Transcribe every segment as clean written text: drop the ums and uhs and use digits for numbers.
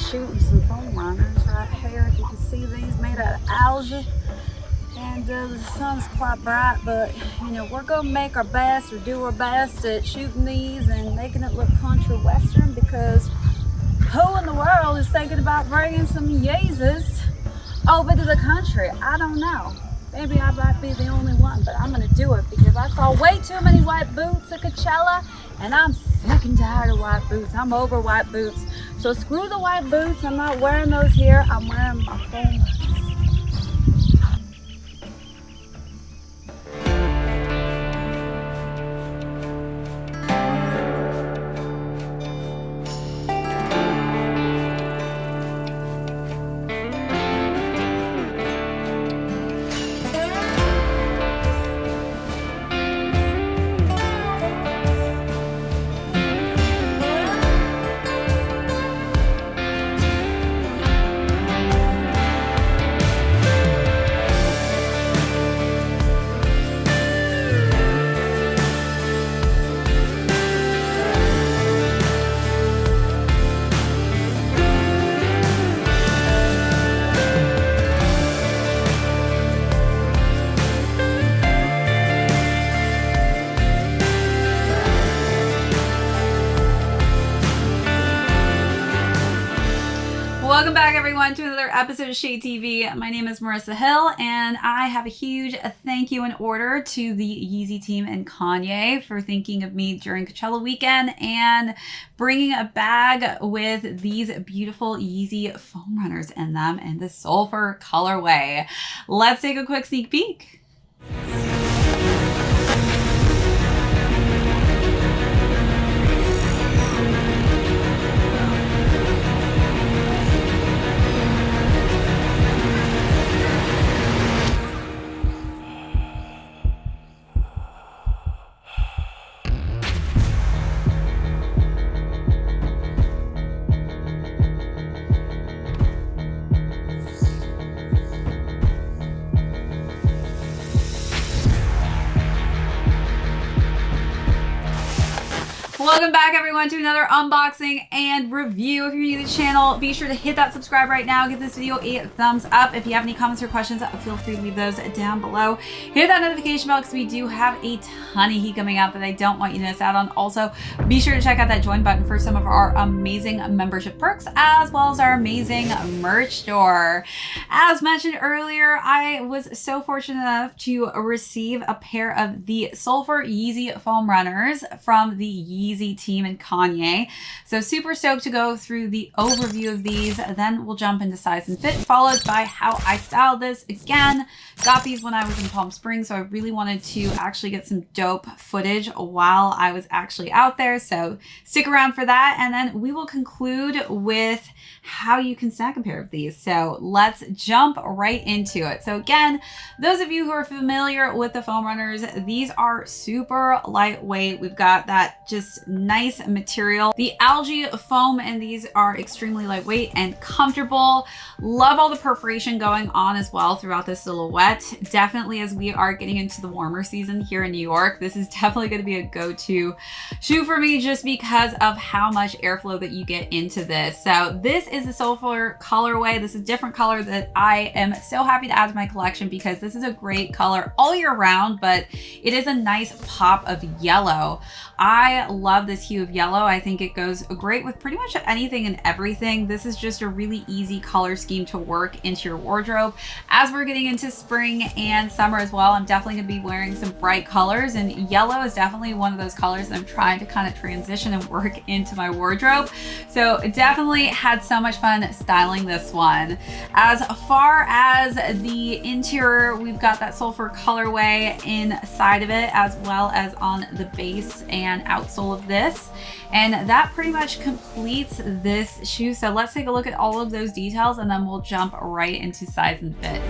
shooting some foam runners right here. If you can see these made out of algae. And the sun's quite bright, but you know, we're gonna make our best or do our best at shooting these and making it look country western, because who in the world is thinking about bringing some Yeezys over to the country? I don't know. Maybe I might be the only one, but I'm gonna do it because I saw way too many white boots at Coachella, and I'm sick and tired of white boots. I'm over white boots. So screw the white boots. I'm not wearing those here. I'm wearing my foam runners. Welcome back, everyone, to another episode of Shade TV. My name is Marissa Hill, and I have a huge thank you in order to the Yeezy team and Kanye for thinking of me during Coachella weekend and bringing a bag with these beautiful Yeezy foam runners in them in the sulfur colorway. Let's take a quick sneak peek. Welcome back, everyone, to another unboxing and review. If you're new to the channel, be sure to hit that subscribe right now. Give this video a thumbs up. If you have any comments or questions, feel free to leave those down below. Hit that notification bell because we do have a ton of heat coming out that I don't want you to miss out on. Also, be sure to check out that join button for some of our amazing membership perks, as well as our amazing merch store. As mentioned earlier, I was so fortunate enough to receive a pair of the Sulfur Yeezy foam runners from the Yeezy team and Kanye. So super stoked to go through the overview of these. Then we'll jump into size and fit, followed by how I styled this. Again, got these when I was in Palm Springs, so I really wanted to actually get some dope footage while I was actually out there. So stick around for that, and then we will conclude with how you can stack a pair of these. So let's jump right into it. So again, those of you who are familiar with the foam runners, these are super lightweight. We've got that just nice material. The algae foam and these are extremely lightweight and comfortable. Love all the perforation going on as well throughout this silhouette. Definitely, as we are getting into the warmer season here in New York, this is definitely going to be a go-to shoe for me just because of how much airflow that you get into this. So this is the sulfur colorway. This is a different color that I am so happy to add to my collection because this is a great color all year round, but it is a nice pop of yellow. I love this hue of yellow. I think it goes great with pretty much anything and everything. This is just a really easy color scheme to work into your wardrobe. As we're getting into spring and summer as well, I'm definitely gonna be wearing some bright colors, and yellow is definitely one of those colors that I'm trying to kind of transition and work into my wardrobe. So definitely had so much fun styling this one. As far as the interior, we've got that sulfur colorway inside of it, as well as on the base and outsole of this, and that pretty much completes this shoe. So let's take a look at all of those details, and then we'll jump right into size and fit.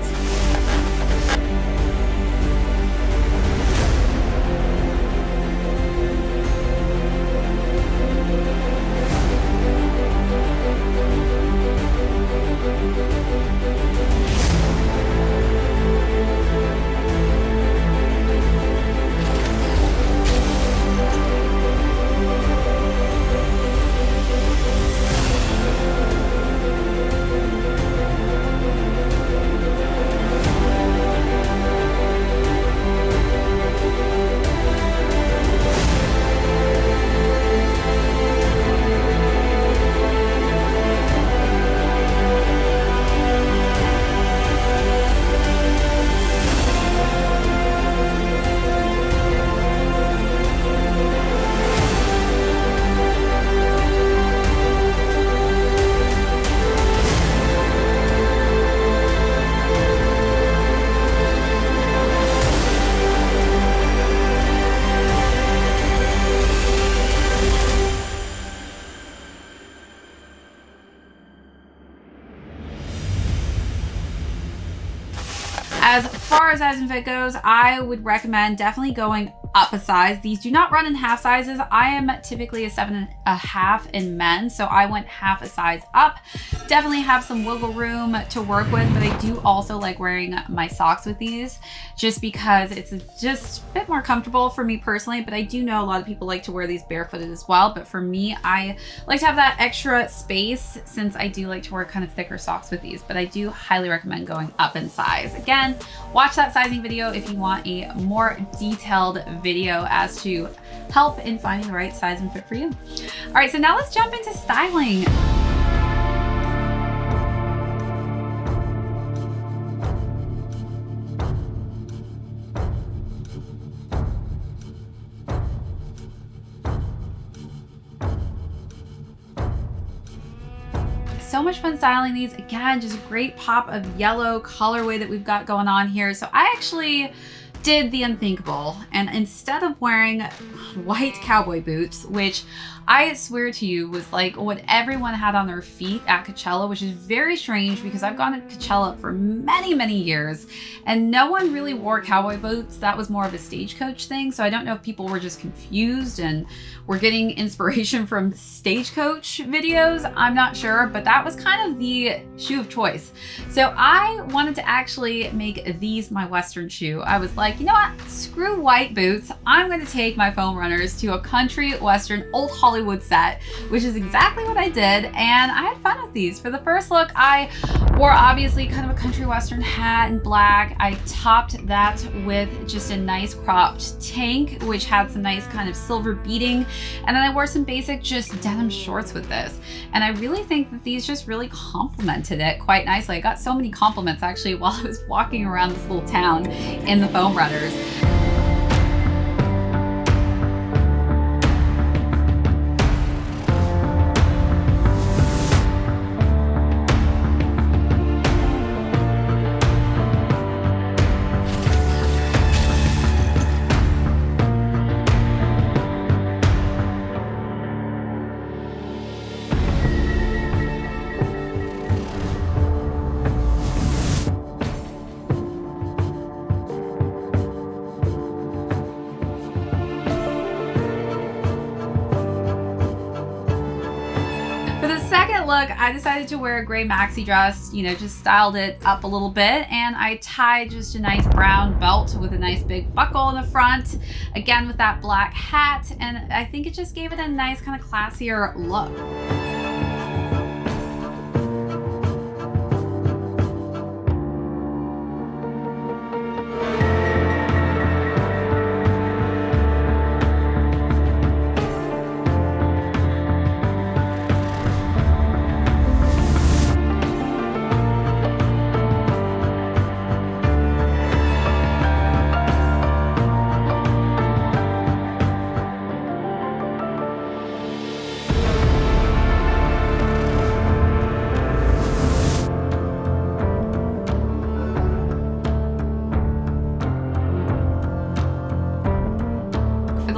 As far as size and fit goes, I would recommend definitely going up a size. These do not run in half sizes. I am typically a 7.5 in men, so I went half a size up. Definitely have some wiggle room to work with, but I do also like wearing my socks with these just because it's just a bit more comfortable for me personally, but I do know a lot of people like to wear these barefooted as well. But for me, I like to have that extra space since I do like to wear kind of thicker socks with these, but I do highly recommend going up in size. Again, watch that sizing video if you want a more detailed video as to help in finding the right size and fit for you. All right, so now let's jump into styling. So much fun styling these. Again, just a great pop of yellow colorway that we've got going on here. So I actually did the unthinkable, and instead of wearing white cowboy boots, which I swear to you was like what everyone had on their feet at Coachella, which is very strange because I've gone to Coachella for many, many years and no one really wore cowboy boots. That was more of a Stagecoach thing. So I don't know if people were just confused and were getting inspiration from Stagecoach videos. I'm not sure, but that was kind of the shoe of choice. So I wanted to actually make these my Western shoe. I was like, you know what? Screw white boots. I'm going to take my foam runners to a country Western old Hollywood set, which is exactly what I did. And I had fun with these. For the first look, I wore obviously kind of a country Western hat in black. I topped that with just a nice cropped tank, which had some nice kind of silver beading. And then I wore some basic just denim shorts with this. And I really think that these just really complemented it quite nicely. I got so many compliments actually while I was walking around this little town in the foam runners. Look, I decided to wear a gray maxi dress, you know, just styled it up a little bit, and I tied just a nice brown belt with a nice big buckle in the front, again with that black hat, and I think it just gave it a nice kind of classier look.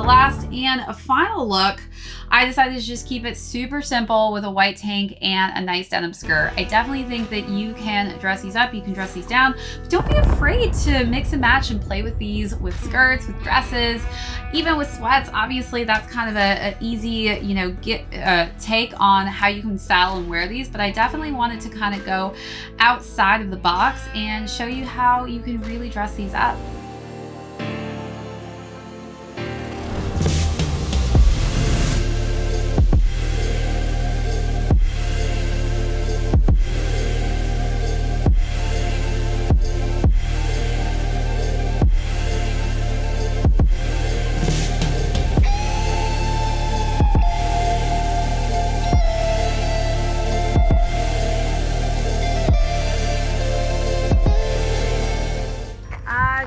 Last and a final look, I decided to just keep it super simple with a white tank and a nice denim skirt. I definitely think that you can dress these up, you can dress these down, but don't be afraid to mix and match and play with these with skirts, with dresses, even with sweats. Obviously, that's kind of an easy, you know, take on how you can style and wear these, but I definitely wanted to kind of go outside of the box and show you how you can really dress these up.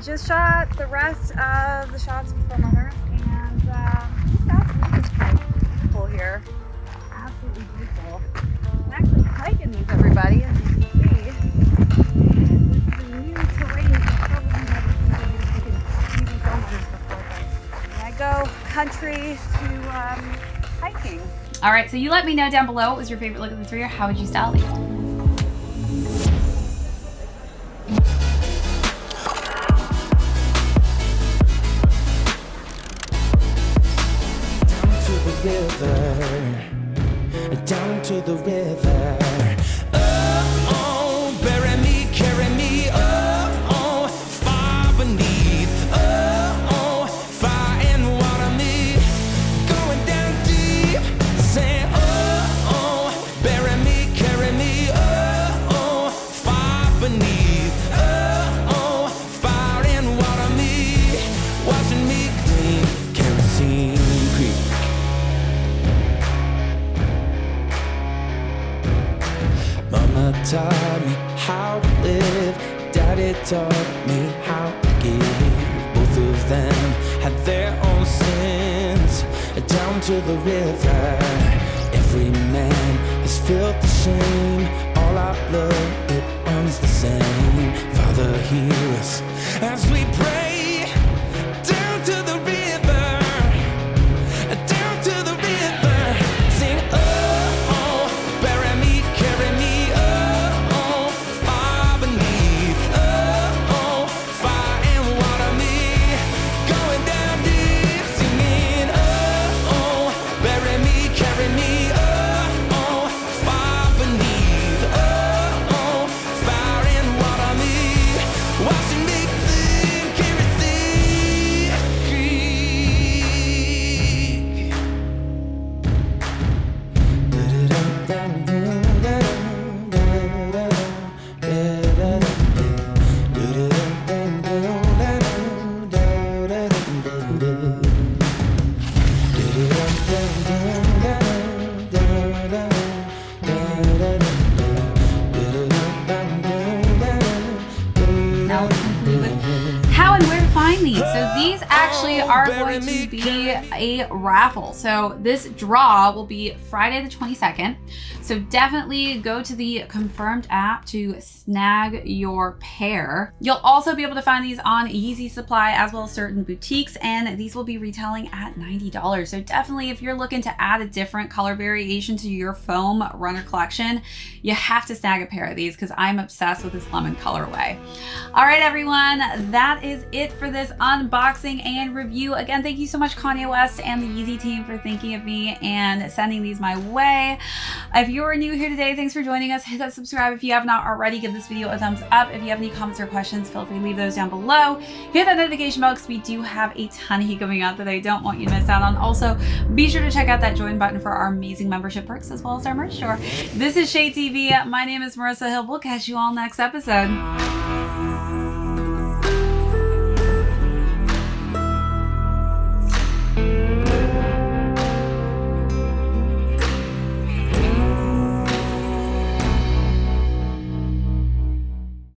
Just shot the rest of the shots with foam runners, and that's pretty beautiful here. Absolutely beautiful. I'm actually hiking these, everybody, as you can see. This is a new terrain. I probably never taken using foam runners before, but I go country to hiking. All right, so you let me know down below what was your favorite look of the three, or how would you style these? to the river. Oh, bury me, carry me, oh, far beneath. Oh, fire and water me, going down deep. Say, oh, bury me, carry me, oh, far beneath. Oh, fire and water me, washing me clean, Kerosene Creek. Mama taught me how to live, Daddy taught me how to give. Both of them had their own sins, down to the river. Every man has felt the shame, all our blood, it runs the same. Father, hear us as we pray, down to the river, down to the river. Sing, oh, bury me, carry me, oh, far beneath. Oh, fire and water me, going down deep. Singing, oh, bury me, carry me, oh, far beneath. Oh, fire and water me, washing me clean, Kerosene Creek. Now let's conclude with how and where to find these. So these actually are going to be a raffle. So this draw will be Friday the 22nd. So definitely go to the Confirmed app to snag your pair. You'll also be able to find these on Yeezy Supply as well as certain boutiques, and these will be retailing at $90. So definitely if you're looking to add a different color variation to your foam runner collection, you have to snag a pair of these because I'm obsessed with this lemon colorway. All right, everyone, that is it for this unboxing and review. Again, thank you so much, Kanye West and the Yeezy team, for thinking of me and sending these my way. If you're new here today, thanks for joining us. Hit that subscribe if you have not already. Give this video a thumbs up. If you have any comments or questions, feel free to leave those down below. Hit that notification bell because we do have a ton of heat coming out that I don't want you to miss out on. Also, be sure to check out that join button for our amazing membership perks as well as our merch store. This is Shay TV. My name is Marissa Hill. We'll catch you all next episode.